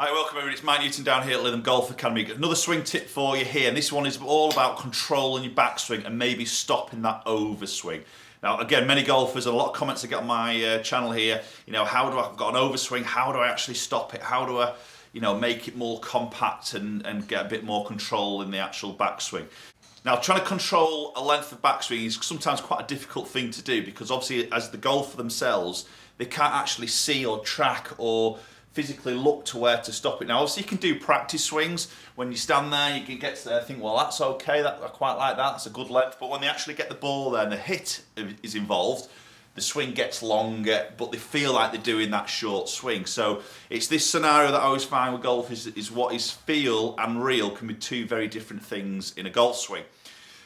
Hi, welcome everybody, it's Mike Newton down here at Lytham Golf Academy. Got another swing tip for you here, and this one is all about controlling your backswing and maybe stopping that overswing. Now again, many golfers, and a lot of comments I get on my channel here, how do I've got an overswing, how do I actually stop it, how do I make it more compact and get a bit more control in the actual backswing. Now, trying to control a length of backswing is sometimes quite a difficult thing to do because obviously as the golfer themselves, they can't actually see or track or physically look to where to stop it. Now obviously you can do practice swings. When you stand there you can get to there and think, well, that's okay, I quite like that, that's a good length. But when they actually get the ball there and the hit is involved, the swing gets longer, but they feel like they're doing that short swing. So it's this scenario that I always find with golf is what is feel and real can be two very different things in a golf swing.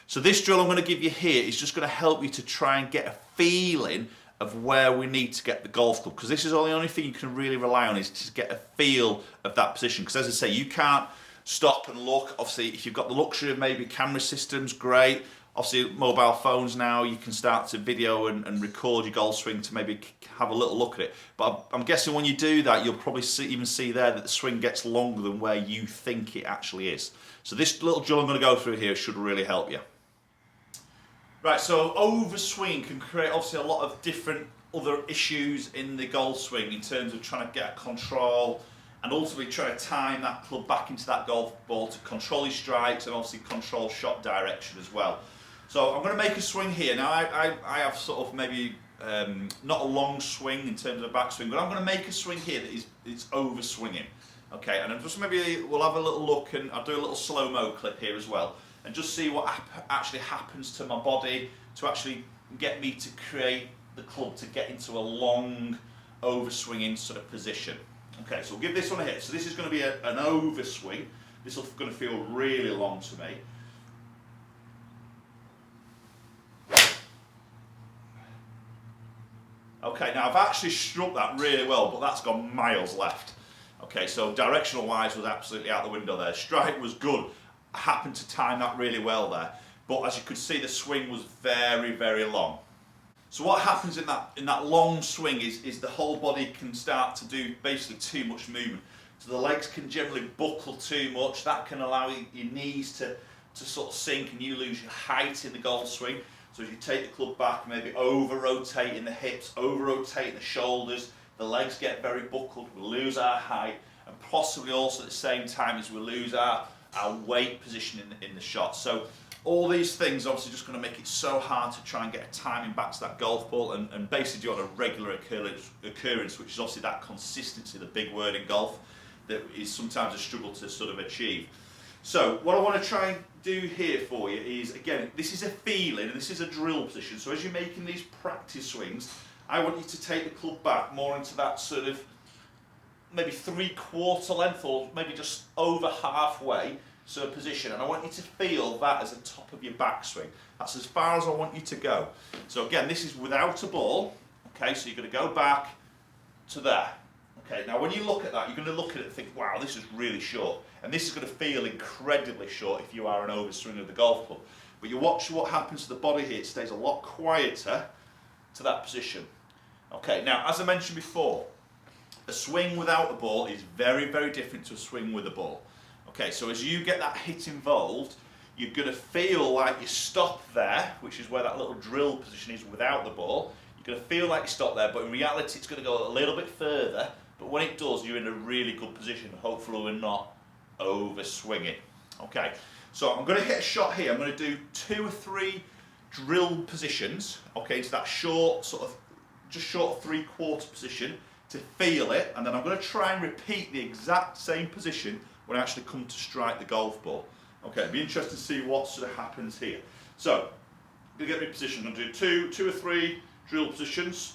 So this drill I'm going to give you here is just going to help you to try and get a feeling of where we need to get the golf club, because this is the only thing you can really rely on is to get a feel of that position. Because as I say, you can't stop and look. Obviously if you've got the luxury of maybe camera systems, great. Obviously mobile phones now, you can start to video and record your golf swing to maybe have a little look at it. But I'm guessing when you do that, you'll probably even see there that the swing gets longer than where you think it actually is. So this little drill I'm going to go through here should really help you. Right, so overswing can create obviously a lot of different other issues in the golf swing in terms of trying to get control and ultimately trying to time that club back into that golf ball to control your strikes and obviously control shot direction as well. So I'm going to make a swing here. Now I have sort of maybe not a long swing in terms of backswing, but I'm going to make a swing here that is overswinging. Okay, and I'm just maybe we'll have a little look and I'll do a little slow-mo clip here as well. And just see what actually happens to my body to actually get me to create the club to get into a long overswinging sort of position. Okay, so we'll give this one a hit. So this is going to be an overswing. This is going to feel really long to me. Okay, now I've actually struck that really well, but that's gone miles left. Okay, so directional wise was absolutely out the window there. Strike was good. I happened to time that really well there, but as you could see the swing was very, very long. So what happens in that long swing is the whole body can start to do basically too much movement. So the legs can generally buckle too much. That can allow your knees to sort of sink and you lose your height in the golf swing. So as you take the club back, maybe over rotating the hips, over rotating the shoulders, the legs get very buckled, we lose our height, and possibly also at the same time as we lose our weight position in the shot. So all these things obviously just going to make it so hard to try and get a timing back to that golf ball and basically do on a regular occurrence, which is obviously that consistency, the big word in golf, that is sometimes a struggle to sort of achieve. So what I want to try and do here for you is, again, this is a feeling and this is a drill position. So as you're making these practice swings, I want you to take the club back more into that sort of maybe 3/4 length or maybe just over halfway sort of position, and I want you to feel that as the top of your backswing. That's as far as I want you to go. So again, this is without a ball. Okay, so you're going to go back to there. Okay, now when you look at that, you're going to look at it and think, wow, this is really short, and this is going to feel incredibly short if you are an overswinger of the golf club. But you watch what happens to the body here, it stays a lot quieter to that position. Okay, now as I mentioned before, a swing without a ball is very, very different to a swing with a ball. Okay, so as you get that hit involved, you're going to feel like you stop there, which is where that little drill position is without the ball. You're going to feel like you stop there, but in reality it's going to go a little bit further, but when it does, you're in a really good position. Hopefully we're not overswinging. Okay, so I'm going to hit a shot here. I'm going to do 2 or 3 drill positions, okay, into that short, sort of, just short of 3/4 position, to feel it, and then I'm going to try and repeat the exact same position when I actually come to strike the golf ball. Okay, it'll be interesting to see what sort of happens here. So, I'm going to get my position. I'm going to do 2 or 3 drill positions.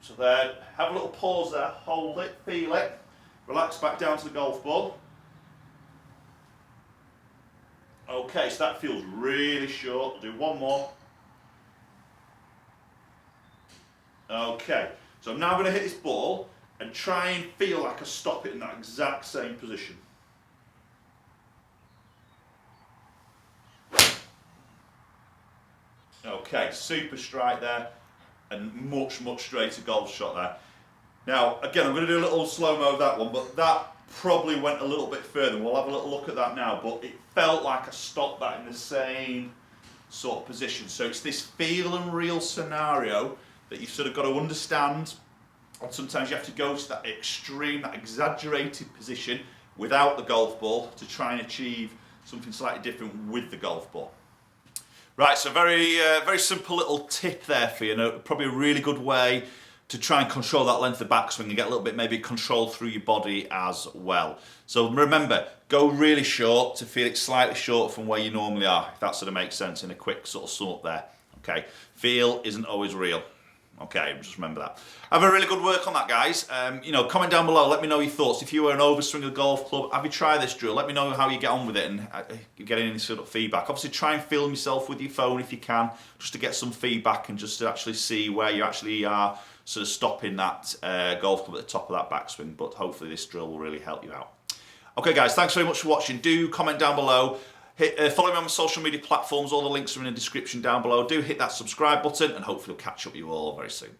So there, have a little pause there, hold it, feel it, relax back down to the golf ball. Okay, so that feels really short. I'll do one more. Okay. So I'm now going to hit this ball and try and feel like I stop it in that exact same position. Okay, super strike there and much, much straighter golf shot there. Now, again, I'm going to do a little slow-mo of that one, but that probably went a little bit further. We'll have a little look at that now, but it felt like I stopped that in the same sort of position. So it's this feel and real scenario that you've sort of got to understand, and sometimes you have to go to that extreme, that exaggerated position without the golf ball to try and achieve something slightly different with the golf ball. Right, so very simple little tip there for you. Probably a really good way to try and control that length of backswing and get a little bit maybe control through your body as well. So remember, go really short to feel it slightly short from where you normally are, if that sort of makes sense in a quick sort of sum up there. Okay, feel isn't always real. Okay, just remember that. Have a really good work on that, guys. Comment down below, let me know your thoughts. If you were an overswinger golf club, have you tried this drill? Let me know how you get on with it and you get any sort of feedback. Obviously, try and film yourself with your phone if you can, just to get some feedback and just to actually see where you actually are sort of stopping that golf club at the top of that backswing. But hopefully this drill will really help you out. Okay, guys, thanks very much for watching. Do comment down below. Follow me on my social media platforms. All the links are in the description down below. Do hit that subscribe button and hopefully I'll catch up with you all very soon.